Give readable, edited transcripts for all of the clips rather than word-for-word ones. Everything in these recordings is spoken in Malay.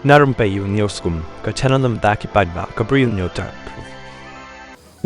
Na Rympei U ka channel nabynta paidbah ka Bri U Hynñiewtrep.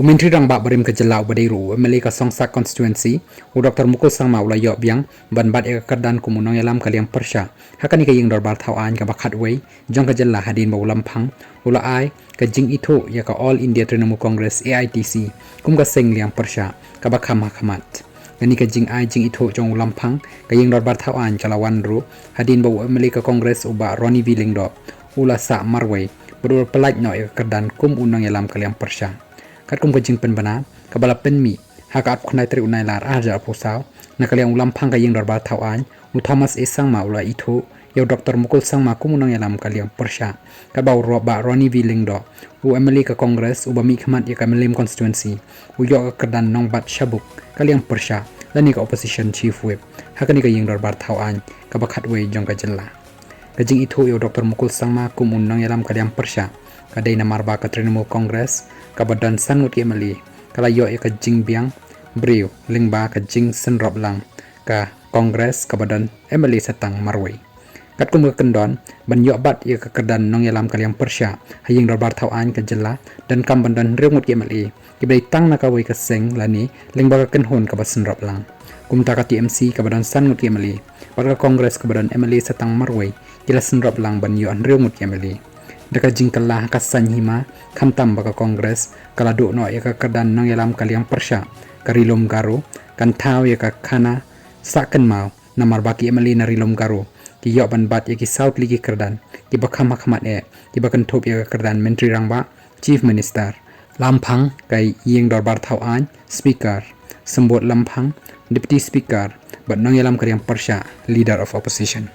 Menteri rang bak berim kejelau badiru emeli ka songsak constituency u Dr. Mukul Sangma ula yok biang ban bat ya Kyrdan kumunong yalam kaliang persya hakani ka ying dorbar thau an ka bakhat wei jong ka jella hadin ba Lamphang ula ai ka jing itu ya ka All India Trinamool Congress AITC kum ka seng liang persya ka bakham hakamat gani ka jing ai jing itu jong Lamphang ka ying dorbar thau an ka lawan ru hadin ba emeli ka congress uba Roni Viling do ula sa marwei berdua pelaj no ya Kyrdan kum unong yalam kaliang persya kat kum kajing penbana kabala penmi haka ap khunai tri unai lar arja aposau nakaliang Lamphang ka ying dorbar thau an u Thomas esang ma ula itu yo Dr. Mukul Sangma kumunang yalam kaliang persya ka bau ro ba Roni Viling do u emeli ka congress u bami khmat ya ka melim constituency u yo ka Kyrdan nong bat shabuk kaliang persya lani ka opposition chief whip hakani ka ying dorbar thau an ka bakhat wei jong ka jella kajing itu yo Dr. Mukul Sangma kumunang yalam kaliang persya ka dei namar ba ka Trinamool Congress ka badan sangut ke meli kala yo ka jing biang Bri U lingba ka jing senrop lang ka Congress ka badan emeli setang marwei kat kum ka kendon ban yo bat ya ka Kyrdan nong yalam kaliang persya haying dorbar thau an ka jella dan kam badan reungut ke meli kibai tang na ka wei ka seng lani lingba ka kenhon ka basenrop lang kum ta ka TMC ka badan sangut ke meli bat ka Congress ka badan emeli setang marwei kila senrop lang ban yo an reungut ke meli deka jingkalah kasan hima khantam baka Congress kala do no ya ka Kyrdan nong yalam kaliang persya ka Rilum Garo kan Thaw ya ka Khana saken mau namar baki emeli na Rilum Garo ki yo ban bat ya ki South ligi Kyrdan ki bakham hakmat ki bakan thop ya ka Kyrdan menteri rangba chief minister Lamphang kai ying dorbar thau an speaker Symbud Lamphang deputy speaker bat nong yalam kaliang persya leader of opposition